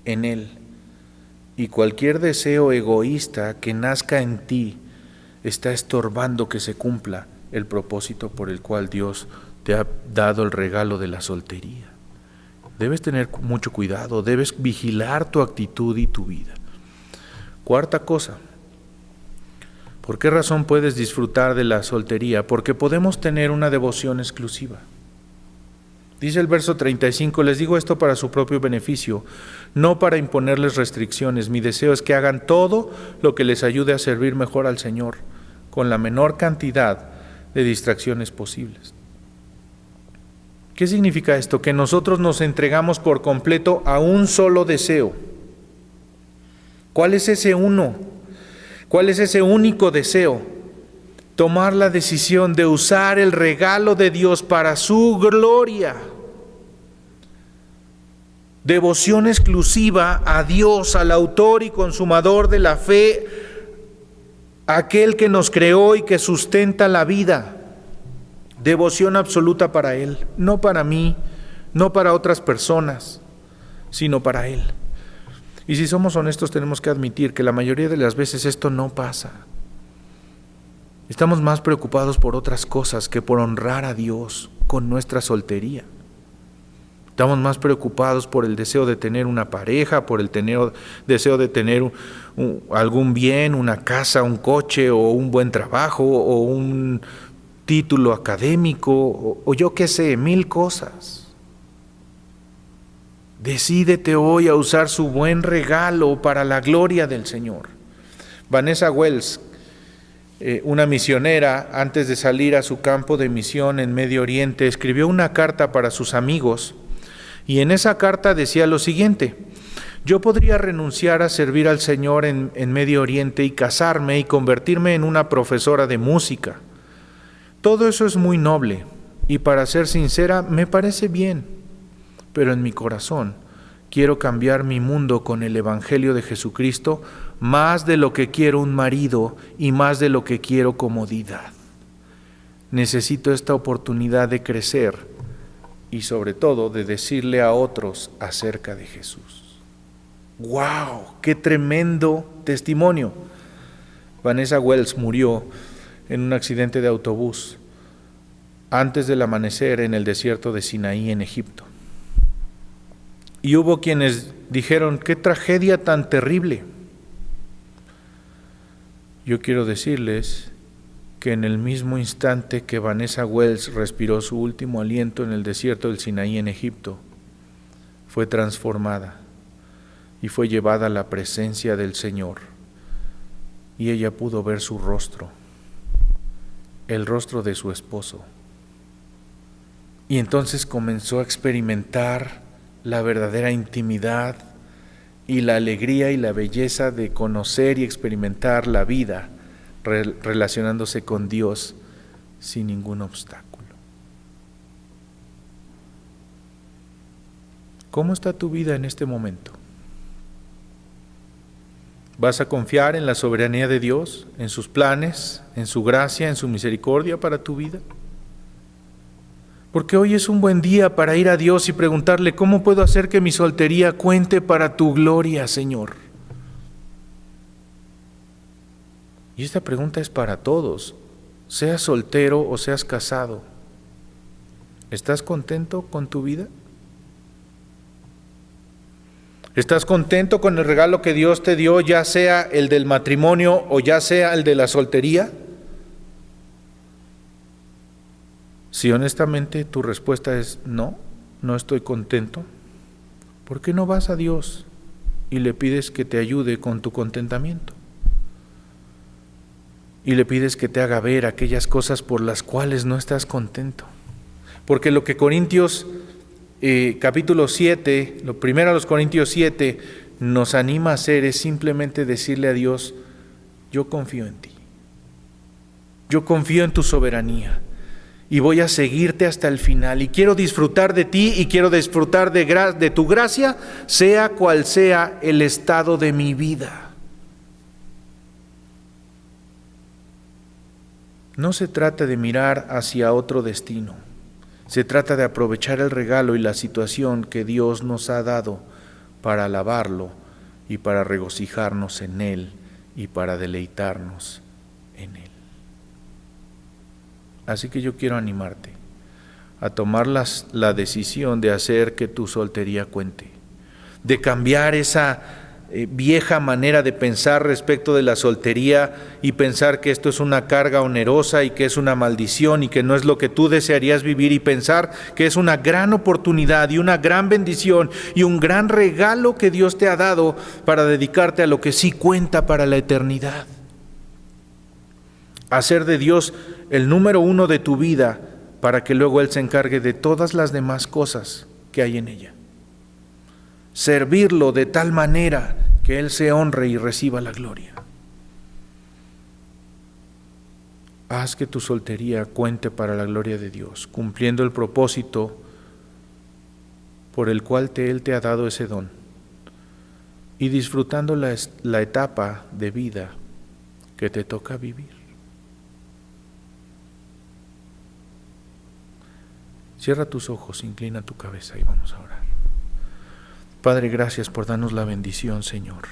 en Él. Y cualquier deseo egoísta que nazca en ti está estorbando que se cumpla el propósito por el cual Dios te ha dado el regalo de la soltería. Debes tener mucho cuidado, debes vigilar tu actitud y tu vida. Cuarta cosa, ¿por qué razón puedes disfrutar de la soltería? Porque podemos tener una devoción exclusiva. Dice el verso 35, les digo esto para su propio beneficio, no para imponerles restricciones. Mi deseo es que hagan todo lo que les ayude a servir mejor al Señor, con la menor cantidad de distracciones posibles. ¿Qué significa esto? Que nosotros nos entregamos por completo a un solo deseo. ¿Cuál es ese uno? ¿Cuál es ese único deseo? Tomar la decisión de usar el regalo de Dios para su gloria. Devoción exclusiva a Dios, al autor y consumador de la fe, aquel que nos creó y que sustenta la vida. Devoción absoluta para Él, no para mí, no para otras personas, sino para Él. Y si somos honestos, tenemos que admitir que la mayoría de las veces esto no pasa. Estamos más preocupados por otras cosas que por honrar a Dios con nuestra soltería. Estamos más preocupados por el deseo de tener una pareja, por el deseo de tener algún bien, una casa, un coche o un buen trabajo o un título académico o yo qué sé, 1000 cosas. Decídete hoy a usar su buen regalo para la gloria del Señor. Vanessa Wells, una misionera, antes de salir a su campo de misión en Medio Oriente, escribió una carta para sus amigos y en esa carta decía lo siguiente: yo podría renunciar a servir al Señor en Medio Oriente y casarme y convertirme en una profesora de música. Todo eso es muy noble y, para ser sincera, me parece bien, pero en mi corazón quiero cambiar mi mundo con el Evangelio de Jesucristo más de lo que quiero un marido y más de lo que quiero comodidad. Necesito esta oportunidad de crecer y sobre todo de decirle a otros acerca de Jesús. ¡Wow! ¡Qué tremendo testimonio! Vanessa Wells murió en un accidente de autobús antes del amanecer en el desierto de Sinaí, en Egipto. Y hubo quienes dijeron: ¡qué tragedia tan terrible! Yo quiero decirles que en el mismo instante que Vanessa Wells respiró su último aliento en el desierto del Sinaí, en Egipto, fue transformada y fue llevada a la presencia del Señor, y ella pudo ver su rostro, el rostro de su esposo. Y entonces comenzó a experimentar la verdadera intimidad y la alegría y la belleza de conocer y experimentar la vida relacionándose con Dios sin ningún obstáculo. ¿Cómo está tu vida en este momento? ¿Vas a confiar en la soberanía de Dios, en sus planes, en su gracia, en su misericordia para tu vida? Porque hoy es un buen día para ir a Dios y preguntarle: ¿cómo puedo hacer que mi soltería cuente para tu gloria, Señor? Y esta pregunta es para todos, seas soltero o seas casado. ¿Estás contento con tu vida? ¿Estás contento con el regalo que Dios te dio, ya sea el del matrimonio o ya sea el de la soltería? Si honestamente tu respuesta es no, no estoy contento, ¿por qué no vas a Dios y le pides que te ayude con tu contentamiento? Y le pides que te haga ver aquellas cosas por las cuales no estás contento. Porque lo que Corintios capítulo 7, lo primero a los Corintios 7 nos anima a hacer es simplemente decirle a Dios: yo confío en ti, yo confío en tu soberanía y voy a seguirte hasta el final y quiero disfrutar de ti y quiero disfrutar de tu gracia, sea cual sea el estado de mi vida. No se trata de mirar hacia otro destino, se trata de aprovechar el regalo y la situación que Dios nos ha dado para alabarlo y para regocijarnos en Él y para deleitarnos en Él. Así que yo quiero animarte a tomar la decisión de hacer que tu soltería cuente, de cambiar esa vieja manera de pensar respecto de la soltería y pensar que esto es una carga onerosa y que es una maldición y que no es lo que tú desearías vivir, y pensar que es una gran oportunidad y una gran bendición y un gran regalo que Dios te ha dado para dedicarte a lo que sí cuenta para la eternidad. Hacer de Dios el número uno de tu vida para que luego Él se encargue de todas las demás cosas que hay en ella. Servirlo de tal manera que Él se honre y reciba la gloria. Haz que tu soltería cuente para la gloria de Dios, cumpliendo el propósito por el cual Él te ha dado ese don y disfrutando la etapa de vida que te toca vivir. Cierra tus ojos, inclina tu cabeza y vamos a orar. Padre, gracias por darnos la bendición, Señor,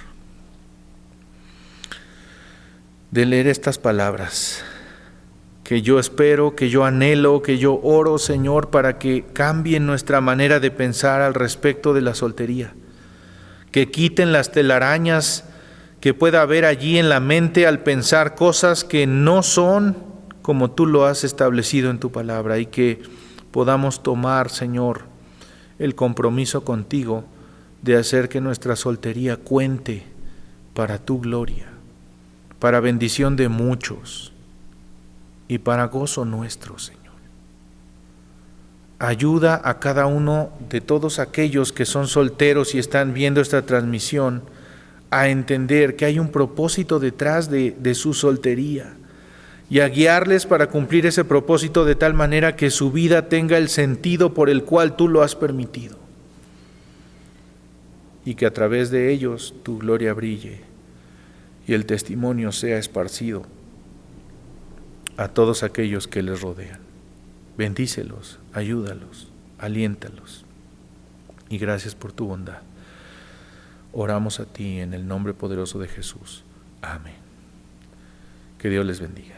de leer estas palabras que yo espero, que yo anhelo, que yo oro, Señor, para que cambien nuestra manera de pensar al respecto de la soltería, que quiten las telarañas que pueda haber allí en la mente al pensar cosas que no son como tú lo has establecido en tu palabra, y que podamos tomar, Señor, el compromiso contigo de hacer que nuestra soltería cuente para tu gloria, para bendición de muchos y para gozo nuestro, Señor. Ayuda a cada uno de todos aquellos que son solteros y están viendo esta transmisión a entender que hay un propósito detrás de su soltería, y a guiarles para cumplir ese propósito de tal manera que su vida tenga el sentido por el cual tú lo has permitido, y que a través de ellos tu gloria brille y el testimonio sea esparcido a todos aquellos que les rodean. Bendícelos, ayúdalos, aliéntalos, y gracias por tu bondad. Oramos a ti en el nombre poderoso de Jesús. Amén. Que Dios les bendiga.